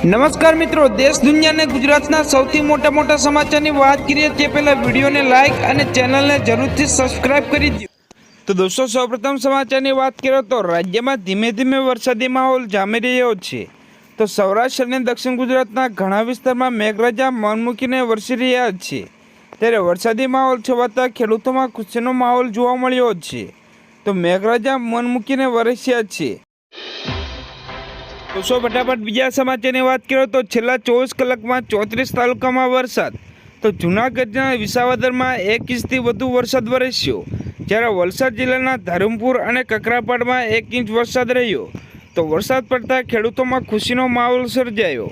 નમસ્કાર મિત્રો, દેશ દુનિયા ને ગુજરાતના સૌથી મોટા સમાચારની વાત કરીએ તે પહેલા વિડીયોને લાઇક અને ચેનલને જરૂરથી સબસ્ક્રાઇબ કરી દો। તો દોસ્તો, સૌપ્રથમ સમાચારની વાત કરીએ તો રાજ્યમાં ધીમે ધીમે વરસાદી માહોલ જામી રહ્યો છે। તો સૌરાષ્ટ્ર અને દક્ષિણ ગુજરાતના ઘણા વિસ્તારમાં મેઘરાજા મન મૂકીને વરસી રહ્યા છે, ત્યારે વરસાદી માહોલ છવાતા ખેડૂતોમાં ખુશીનો માહોલ જોવા મળ્યો છે। તો મેઘરાજા મન મૂકીને વરસ્યા છે। દોસ્તો, ફટાફટ બીજા સમાચારની વાત કરીએ તો છેલ્લા 24 કલાકમાં 34 તાલુકામાં વરસાદ। તો જૂનાગઢના વિસાવદરમાં 1 ઇંચથી વધુ વરસાદ વરસ્યો, જ્યારે વલસાડ જિલ્લાના ધરમપુર અને કકરાપાડમાં 1 ઇંચ વરસાદ રહ્યો। તો વરસાદ પડતા ખેડૂતોમાં ખુશીનો માહોલ સર્જાયો।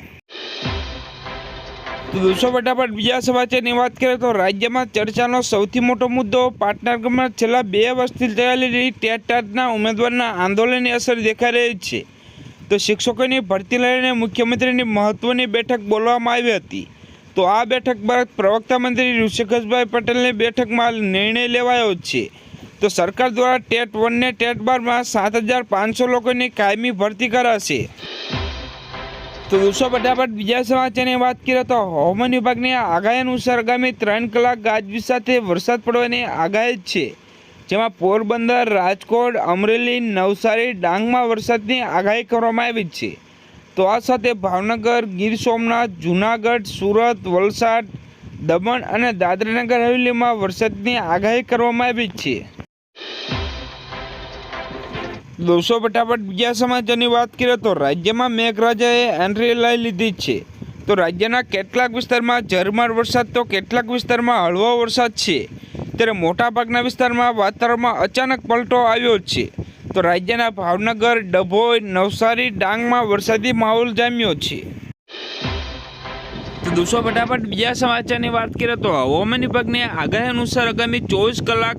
તો દોસ્તો, ફટાફટ બીજા સમાચારની વાત કરીએ તો રાજ્યમાં ચર્ચાનો સૌથી મોટો મુદ્દો પાટનગરમાં છેલ્લા 2 વર્ષથી ચાલી ટેટના ઉમેદવારના આંદોલનની અસર દેખાઈ રહી છે। તો શિક્ષકોની ભરતી લઈને મુખ્યમંત્રીની મહત્વની બેઠક બોલવામાં આવી હતી। તો આ બેઠક બાદ પ્રવક્તા મંત્રી ઋષિકેશભાઈ પટેલની બેઠકમાં નિર્ણય લેવાયો છે। તો સરકાર દ્વારા ટેટ 1 ને ટેટ 12માં 7500 લોકોની કાયમી ભરતી કરાશે। તો દોસ્તો, ફટાફટ બીજા સમાચારની વાત કરીએ તો હવામાન વિભાગની આગાહી અનુસાર આગામી 3 કલાક ગાજવીજ સાથે વરસાદ પડવાની આગાહી છે, જેમાં પોરબંદર, રાજકોટ, અમરેલી, નવસારી, ડાંગમાં વરસાદની આગાહી કરવામાં આવી છે। તો આ સાથે ભાવનગર, ગીર સોમનાથ, જૂનાગઢ, સુરત, વલસાડ, દમણ અને દાદરાનગર હવેલીમાં વરસાદની આગાહી કરવામાં આવી છે। દોસ્તો, ફટાફટ બીજા સમાચારની વાત કરીએ તો રાજ્યમાં મેઘરાજાએ એન્ટ્રી લઈ લીધી છે। તો રાજ્યના કેટલાક વિસ્તારમાં ઝરમર વરસાદ તો કેટલાક વિસ્તારમાં હળવો વરસાદ છે, ત્યારે મોટાભાગના વિસ્તારમાં વાતાવરણમાં અચાનક પલટો આવ્યો છે। તો રાજ્યના ભાવનગર, ડભોઈ, નવસારી, ડાંગમાં વરસાદી માહોલ જામ્યો છે। તો દોસ્તો, ફટાફટ બીજા સમાચારની વાત કરીએ તો હવામાન વિભાગની આગાહી અનુસાર આગામી 24 કલાક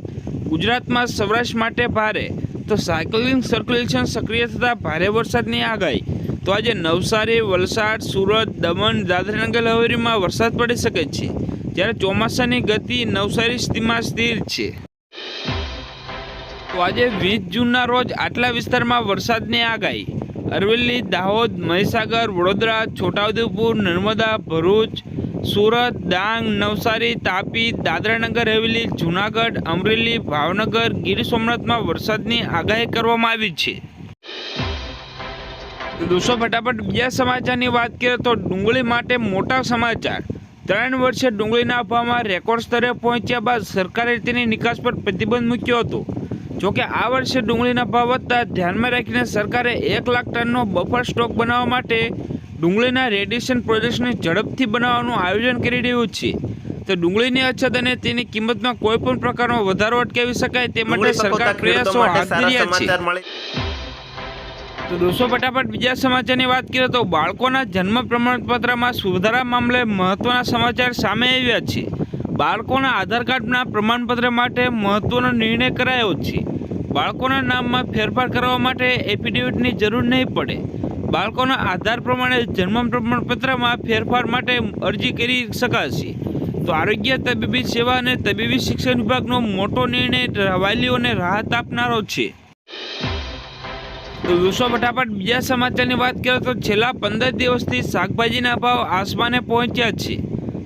ગુજરાતમાં સૌરાષ્ટ્ર માટે ભારે તો સાયક્લોનિક સર્ક્યુલેશન સક્રિય થતાં ભારે વરસાદની આગાહી। તો આજે નવસારી, વલસાડ, સુરત, દમણ, દાદરાનગર હવેલીમાં વરસાદ પડી શકે છે, જ્યારે ચોમાસાની ગતિ નવસારીમાં સ્થિર છે। તો આજે 20 જૂનના રોજ આટલા વિસ્તારમાં વરસાદની આગાહી: અરવલ્લી, દાહોદ, મહીસાગર, વડોદરા, છોટાઉદેપુર, નર્મદા, ભરૂચ, સુરત, ડાંગ, નવસારી, તાપી, દાદરાનગર હવેલી, જૂનાગઢ, અમરેલી, ભાવનગર, ગીર સોમનાથમાં વરસાદની આગાહી કરવામાં આવી છે। તો દોસ્તો, ફટાફટ બીજા સમાચારની વાત કરીએ તો ડુંગળી માટે મોટા સમાચાર। 3 વર્ષે ડુંગળીના ભાવમાં રેકોર્ડ સ્તરે પહોંચ્યા બાદ સરકારે તેની નિકાસ પર પ્રતિબંધ મૂક્યો હતો। જોકે આ વર્ષે ડુંગળીના ભાવ વધતા ધ્યાનમાં રાખીને સરકારે 1 લાખ ટનનો બફર સ્ટોક બનાવવા માટે ડુંગળીના રેડિયેશન પ્રોજેક્ટને ઝડપથી બનાવવાનું આયોજન કરી રહ્યું છે। તો ડુંગળીની અછત અને તેની કિંમતમાં કોઈ પણ પ્રકારનો વધારો અટકાવી શકાય તે માટે સરકાર પ્રયાસો હાથ ધરી છે। તો દોસ્તો, ફટાફટ બીજા સમાચારની વાત કરીએ તો બાળકોના જન્મ પ્રમાણપત્રમાં સુધારા મામલે મહત્વના સમાચાર સામે આવ્યા છે। બાળકોના આધાર કાર્ડના પ્રમાણપત્ર માટે મહત્વનો નિર્ણય કરાયો છે। બાળકોના નામમાં ફેરફાર કરવા માટે એફિડેવિટની જરૂર નહીં પડે। બાળકોના આધાર પ્રમાણે જન્મ પ્રમાણપત્રમાં ફેરફાર માટે અરજી કરી શકાશે। તો આરોગ્ય, તબીબી સેવા અને તબીબી શિક્ષણ વિભાગનો મોટો નિર્ણય વાલીઓને રાહત આપનારો છે। તો દોસ્તો, ફટાફટ બીજા સમાચારની વાત કરીએ તો છેલ્લા 15 દિવસથી શાકભાજીના ભાવ આસમાને પહોંચ્યા છે।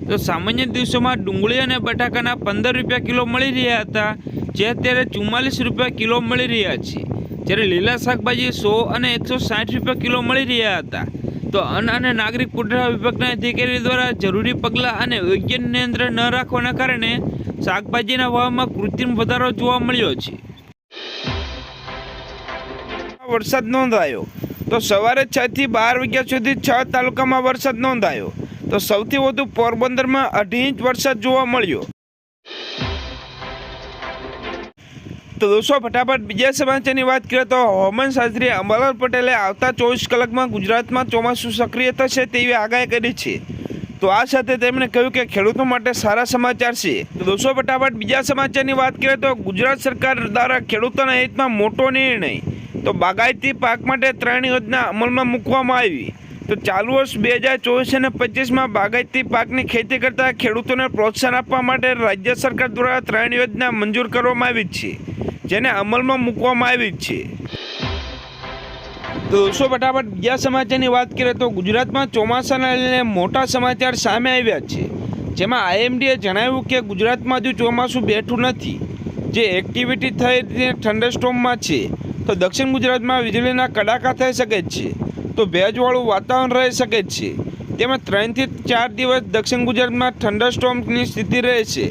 તો સામાન્ય દિવસોમાં ડુંગળી અને બટાકાના 15 રૂપિયા કિલો મળી રહ્યા હતા, જે અત્યારે 44 રૂપિયા કિલો મળી રહ્યા છે, જ્યારે લીલા શાકભાજી 100 અને 160 રૂપિયા કિલો મળી રહ્યા હતા। તો અન્ન અને નાગરિક પુરવઠા વિભાગના અધિકારી દ્વારા જરૂરી પગલાં અને યોગ્ય નિયંત્રણ ન રાખવાના કારણે શાકભાજીના ભાવમાં કૃત્રિમ વધારો જોવા મળ્યો છે। વરસાદ નોંધાયો તો સવારે 6 થી 12 વાગ્યા સુધી 6 તાલુકામાં વરસાદ નોંધાયો। તો સૌથી વધુ પોરબંદરમાં 2.5 ઇંચ વરસાદ જોવા મળ્યો। તો દોસ્તો, ફટાફટ બીજા સમાચારની વાત કરીએ તો હવામાન શાસ્ત્રી અંબાલાલ પટેલે આવતા 24 કલાકમાં ગુજરાતમાં ચોમાસું સક્રિય થશે તેવી આગાહી કરી છે। તો આ સાથે તેમણે કહ્યું કે ખેડૂતો માટે સારા સમાચાર છે। તો દોસ્તો, ફટાફટ બીજા સમાચારની વાત કરીએ તો ગુજરાત સરકાર દ્વારા ખેડૂતોના હિતમાં મોટો નિર્ણય તો બાગાયતી પાક માટે 3 યોજના અમલમાં મૂકવામાં આવી। તો ચાલુ વર્ષ 2024 અને 25માં બાગાયતી પાકની ખેતી કરતા ખેડૂતોને પ્રોત્સાહન આપવા માટે રાજ્ય સરકાર દ્વારા 3 યોજના મંજૂર કરવામાં આવી છે, જેને અમલમાં મૂકવામાં આવી છે। તો દોસ્તો ફટાફટ બીજા સમાચારની વાત કરીએ તો ગુજરાતમાં ચોમાસાને લઈને મોટા સમાચાર સામે આવ્યા છે, જેમાં આઈએમડીએ જણાવ્યું કે ગુજરાતમાં હજુ ચોમાસું બેઠું નથી, જે એક્ટિવિટી થઈ થંડરસ્ટોર્મમાં છે. તો દક્ષિણ ગુજરાતમાં વીજળીના કડાકા થઈ શકે છે, તો ભેજવાળું વાતાવરણ રહી શકે છે. તેમાં 3 થી 4 દિવસ દક્ષિણ ગુજરાતમાં થંડરસ્ટોર્મની સ્થિતિ રહેશે.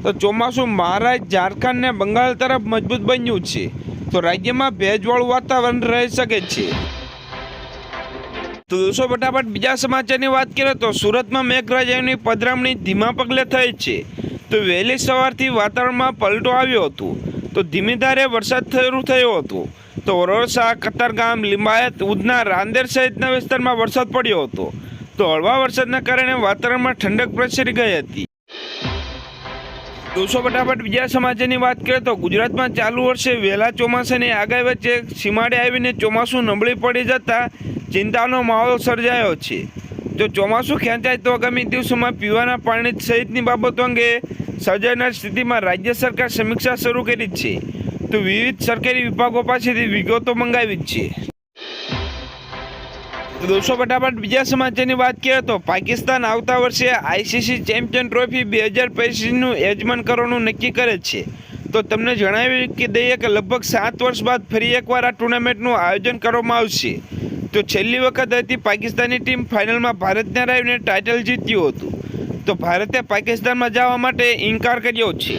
તો ચોમાસું મહારાષ્ટ્ર, ઝારખંડ અને બંગાળ તરફ મજબૂત બન્યું છે, તો રાજ્યમાં ભેજવાળું વાતાવરણ રહી શકે છે. તો દોસ્તો ફટાફટ બીજા સમાચારની વાત કરીએ તો સુરતમાં મેઘરાજાની પધરામણી ધીમા પગલે થઈ છે. તો વહેલી સવારથી વાતાવરણમાં પલટો આવ્યો હતો, તો ધીમી ધારે વરસાદ શરૂ થયો હતો. તો વરોસા, કતારગામ, લિંબાયત, ઉધના, રાંદેર સહિતના વિસ્તારમાં વરસાદ પડ્યો હતો. તો હળવા વરસાદના કારણે વાતાવરણમાં ઠંડક પ્રસરી ગઈ હતી. દોસ્તો ફટાફટ બીજા સમાચારની વાત કરીએ તો ગુજરાતમાં ચાલુ વર્ષે વહેલા ચોમાસાની આગાહી વચ્ચે સીમાડે આવીને ચોમાસું નબળી પડી જતાં ચિંતાનો માહોલ સર્જાયો છે. જો ચોમાસું ખેંચાય તો આગામી દિવસોમાં પીવાના પાણી સહિતની બાબતો અંગે સર્જાનાર સ્થિતિમાં રાજ્ય સરકાર સમીક્ષા શરૂ કરી છે. તો વિવિધ સરકારી વિભાગો પાસેથી વિગતો મંગાવી છે. તો દોસ્તો ફટાફટ બીજા સમાચારની વાત કરીએ તો પાકિસ્તાન આવતા વર્ષે આઈસીસી ચેમ્પિયન ટ્રોફી 2025નું યજમાન કરવાનું નક્કી કરે છે. તો તમને જણાવી કે દઈએ કે લગભગ 7 વર્ષ બાદ ફરી એકવાર આ ટુર્નામેન્ટનું આયોજન કરવામાં આવશે. તો છેલ્લી વખત હતી પાકિસ્તાની ટીમ ફાઇનલમાં ભારતને હરાવીને ટાઇટલ જીત્યું હતું. તો ભારતે પાકિસ્તાનમાં જવા માટે ઇનકાર કર્યો છે.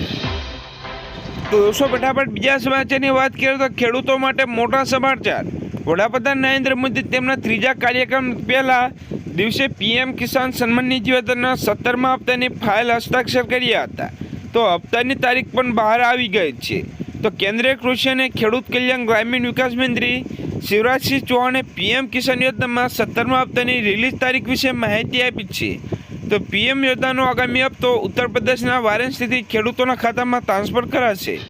તો દોસ્તો ફટાફટ બીજા સમાચારની વાત કરીએ તો ખેડૂતો માટે મોટા સમાચાર. વડાપ્રધાન નરેન્દ્ર મોદી તેમના 3જા કાર્યક્રમ પહેલા દિવસે પીએમ કિસાન સન્માન નિધિ યોજનાના 17મા હપ્તાની ફાઇલ હસ્તાક્ષર કર્યા હતા. તો હપ્તાની તારીખ પણ બહાર આવી ગઈ છે. તો કેન્દ્રીય કૃષિ અને ખેડૂત કલ્યાણ ગ્રામીણ વિકાસ મંત્રી શિવરાજસિંહ ચૌહાણે પીએમ કિસાન યોજનામાં 17મા હપ્તાની રિલીઝ તારીખ વિશે માહિતી આપી છે. તો પીએમ યોજનાનો આગામી હપ્તો ઉત્તર પ્રદેશના વારાણસીથી ખેડૂતોના ખાતામાં ટ્રાન્સફર કરાશે.